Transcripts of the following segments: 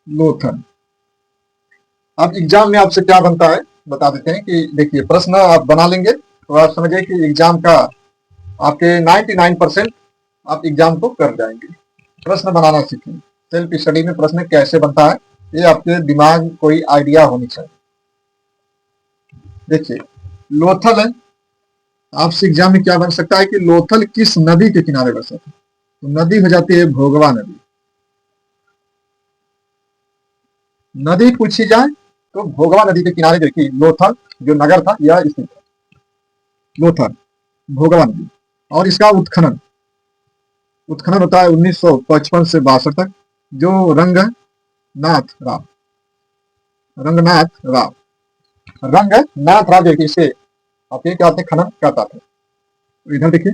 लोथल। अब एग्जाम में आपसे क्या बनता है बता देते हैं कि देखिए प्रश्न आप बना लेंगे तो आप समझिए कि एग्जाम का आपके 99% आप एग्जाम को कर जाएंगे। प्रश्न बनाना सीखें। सेल्फ स्टडी में प्रश्न कैसे बनता है ये आपके दिमाग कोई आइडिया होनी चाहिए। देखिए लोथल है, आपसे एग्जाम में क्या बन सकता है कि लोथल किस नदी के किनारे बसा था, तो नदी हो जाती है भोगवा नदी। नदी पूछी जाए तो भोगवा नदी के किनारे देखिए लोथल जो नगर था यह स्थित है। लोथल भोगवा नदी और इसका उत्खनन उत्खनन होता है 1955 से 62 तक। जो रंगनाथ राव रंगनाथ राव रंगनाथ राव देखिए इसे आपके क्या थे खनन करता था। तो इधर देखिए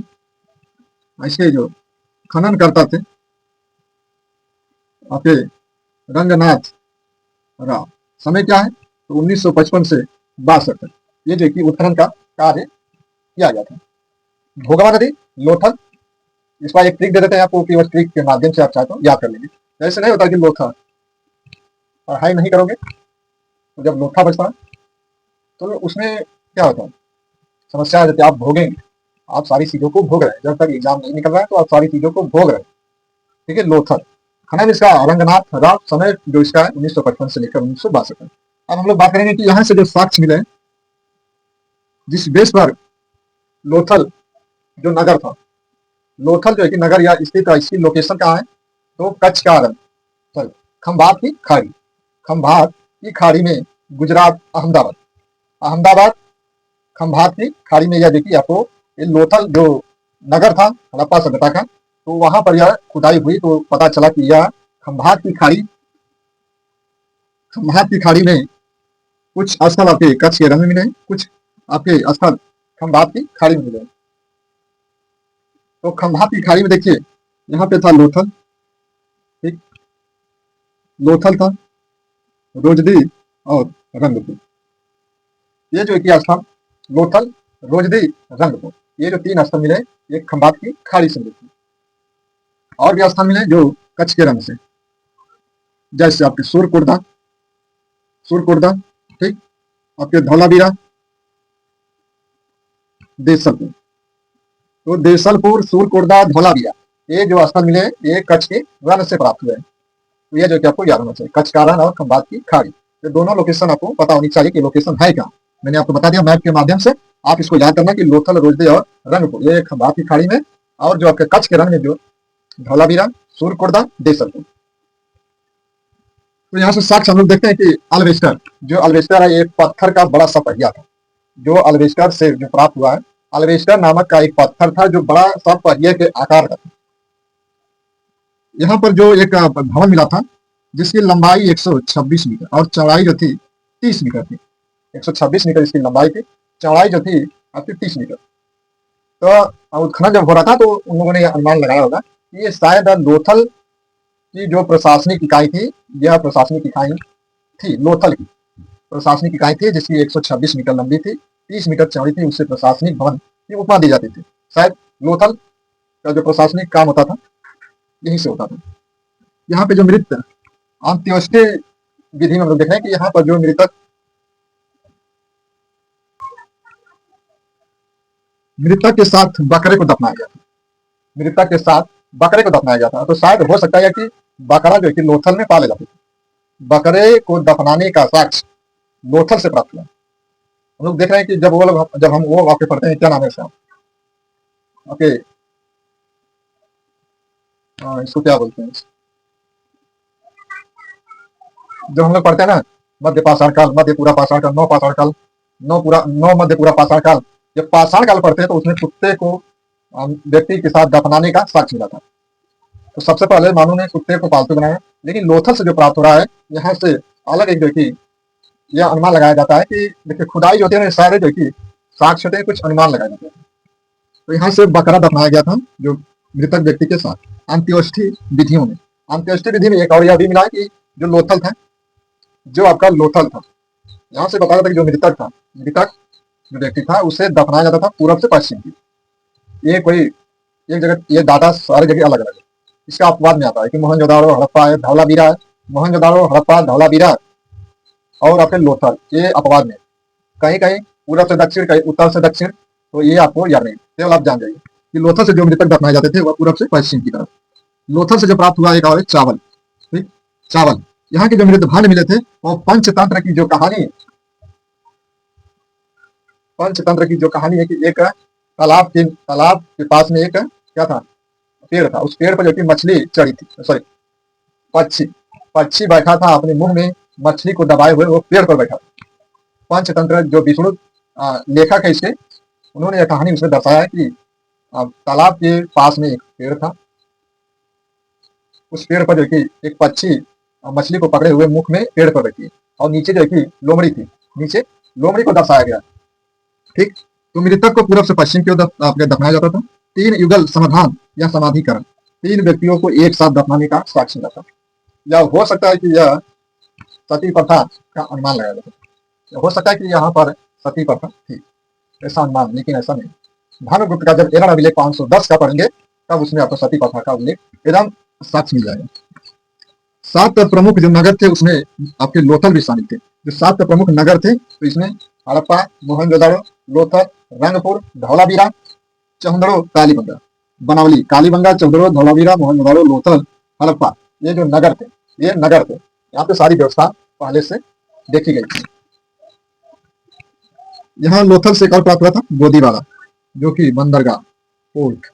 ऐसे जो खनन करता थे आपके रंगनाथ राव। समय क्या है तो 1955 से 62 तक ये देखिए उत्खनन का कार्य किया गया था। भोगवा नदी लोथल, इसका एक ट्रिक दे देते हैं आपको कि उस ट्रिक के माध्यम से आप चाहे तो याद कर लेंगे। ऐसे नहीं होता कि लोथा पढ़ाई नहीं करोगे तो जब लोथा बचता है तो उसमें क्या होता है समस्या आ जाती है। आप भोगेंगे, आप सारी चीजों को भोग रहे हैं, जब तक एग्जाम नहीं निकल रहा है तो आप सारी चीजों को भोग रहे हैं। ठीक है लोथल खनन इसका रंगनाथ राव। समय जो इसका है 1955 से लेकर 1962 तक। अब हम लोग बात करेंगे कि यहाँ से जो साक्ष्य मिले जिस बेस पर लोथल जो नगर था, लोथल जो है कि नगर या स्थित है, इसकी लोकेशन कहाँ है तो कच्छ का रण सॉरी खंभात की खाड़ी। खंभात की खाड़ी में गुजरात अहमदाबाद अहमदाबाद खंभात की खाड़ी में यह देखिए आपको ये लोथल जो नगर था हड़प्पा सभ्यता का, तो वहां पर यह खुदाई हुई तो पता चला कि यह खंभात की खाड़ी खंभात की खाड़ी में कुछ स्थल आपके कच्छ के रण में मिले, कुछ आपके स्थल खंभात की खाड़ी में मिले। तो खंभात की खाड़ी में देखिए यहाँ पे था लोथल, ठीक लोथल था, रोजदी और रंगपुर। ये जो एक स्थान लोथल रोजदी रंगपुर ये जो 3 स्थल मिले ये खंभात की खाड़ी से मिले। और भी स्थान मिले जो कच्छ के रण से, जैसे आपके सुरकुर्दा ठीक आपके धौलावीरा देसलपुर। तो देसलपुर सुरकुर्दा धौलावीरा ये जो स्थल मिले ये कच्छ के रण से प्राप्त हुए। तो ये जो कि आपको याद होना चाहिए कच्छ का रण और खंभात की खाड़ी। ये दोनों लोकेशन आपको पता होनी चाहिए कि लोकेशन है क्या। मैंने आपको बता दिया मैप के माध्यम से, आप इसको याद करना कि लोथल रोजदे और रंगपुर ये खंभात की खाड़ी में और जो आपके कच्छ के रण में जो धौलावीरा सुरकुर्दा देसलपुर। तो यहाँ से साक्ष्य हम लोग देखते हैं कि अल्वेस्टर जो अल्वेस्टर है एक पत्थर का बड़ा सा पहिया था जो अल्वेस्टर से जो प्राप्त हुआ है। अल्वेस्टर नामक का एक पत्थर था जो बड़ा सा पहिए के आकार का था। यहाँ पर जो एक भवन मिला था जिसकी लंबाई 126 मीटर और चौड़ाई जो थी 30 मीटर थी। 126 मीटर इसकी लंबाई थी, चौड़ाई जो थी आपकी 30 मीटर। तो उत्खनन जब हो रहा था तो उन लोगों ने अनुमान लगाया होगा कि ये शायद लोथल की जो प्रशासनिक इकाई थी, यह प्रशासनिक इकाई थी लोथल की प्रशासनिक इकाई थी जिसकी 126 मीटर लंबी थी, 30 मीटर चौड़ी थी। उससे प्रशासनिक भवन की उपमा दी जाती थी। शायद लोथल का जो प्रशासनिक काम होता था यहीं से होता था। यहाँ पे जो मृत अंत्येष्टि विधि में हम लोग देख रहे हैं कि यहाँ पर जो मृतक के साथ बकरे को दफनाया गया था। मृतक के साथ बकरे को दफनाया गया था। तो शायद हो सकता है कि बकरा जो है कि लोथल में पाले जाते थे। बकरे को दफनाने का साक्ष्य लोथल से प्राप्त हुआ। हम लोग देख रहे हैं कि जब हम वो वाक्य पढ़ते हैं क्या नाम है इसका ओके इसको क्या बोलते हैं जब हम लोग पढ़ते हैं ना मध्य पाषाण काल मध्य पूरा पाषाण काल नौ पाषाण काल नौ मध्य पूरा पाषाण काल। जब पाषाण काल पढ़ते हैं तो उसमें कुत्ते को व्यक्ति के साथ दफनाने का साक्ष्य मिला था। तो सबसे पहले मानव ने कुत्ते को पालतू बनाया, लेकिन लोथल से जो प्राप्त हो रहा है यहाँ से अलग एक देखिए यह अनुमान लगाया जाता है कि देखिए खुदाई जो होती है ना सारे देखिए साक्ष्य होते हैं, कुछ अनुमान लगाए जाते हैं। तो यहाँ से बकरा दफनाया गया था जो मृतक व्यक्ति के साथ। अंत्येष्टि विधियों में अंत्येष्टि विधि में एक और यह भी मिला कि जो लोथल था जो आपका लोथल था यहाँ से बताया था कि जो मृतक जो व्यक्ति था उसे दफनाया जाता था पूर्व से पश्चिम की। ये कोई एक जगह ये डाटा सारी जगह अलग अलग है। इसका अपवाद में आता है कि मोहनजोदाड़ो हड़प्पा है धौलावीरा है मोहनजोदाड़ो, हड़प्पा, धौलावीरा और आपके लोथल, ये अपवाद में कहीं कहीं पूरब से दक्षिण, कहीं उत्तर से दक्षिण, तो ये आपको याद नहीं, केवल आप जान जाइए कि लोथल से जो मृतक दफनाए जाते थे वह पूरब से पश्चिम की तरफ। लोथल से जो प्राप्त हुआ एक और है चावल, ठीक, चावल। यहाँ के जो मृत भांड मिले थे वो पंचतंत्र की जो कहानी है, पंचतंत्र की जो कहानी है कि एक तालाब के पास में एक क्या था, पेड़ था। उस पेड़ पर जो कि मछली चढ़ी थी, सॉरी पक्षी, पक्षी बैठा था अपने मुंह में मछली को दबाए हुए, वो पेड़ पर बैठा था। पंचतंत्र जो विष्णु लेखक है इसके, उन्होंने यह कहानी उसमें दर्शाया है कि तालाब के पास में एक पेड़ था। उस पेड़ पर जो कि एक पक्षी मछली को पकड़े हुए मुख में पेड़ पर बैठी, और नीचे जो कि लोमड़ी थी, नीचे लोमड़ी को दर्शाया गया, ठीक। तो मृतक को पूरब से पश्चिम की ओर आपने दफनाया जाता था। 3 युगल समाधान या समाधिकरण, 3 व्यक्तियों को एक साथ दफनाने का साक्ष्य था। या हो सकता है कि यह सती प्रथा का अनुमान लगाया जाता, हो सकता है कि यहाँ पर सती प्रथा थी, ऐसा अनुमान, लेकिन ऐसा नहीं। भानुगुप्त का जब एरन अभिलेख 510 का पढ़ेंगे तब उसमें आपको सती प्रथा का उल्लेख एकदम साक्ष्य मिल जाएगा। 7 प्रमुख जो नगर थे उसमें आपके लोथल भी शामिल थे। जो 7 प्रमुख नगर थे तो इसमें हड़प्पा, मोहनजोदाड़ो, लोथल, रंगपुर, धौलावीरा, चौंदड़ो, कालीबंगा, बनावली, कालीबंगा, चौंदड़ो, धौलावीरा, मोहनजोदाड़ो, लोथल, हड़प्पा, ये जो नगर थे, ये नगर थे, यहाँ पे सारी व्यवस्था पहले से देखी गई थी। यहाँ लोथल से एक और प्राप्त हुआ था गोदीवाला, जो कि बंदरगाह, पोर्ट,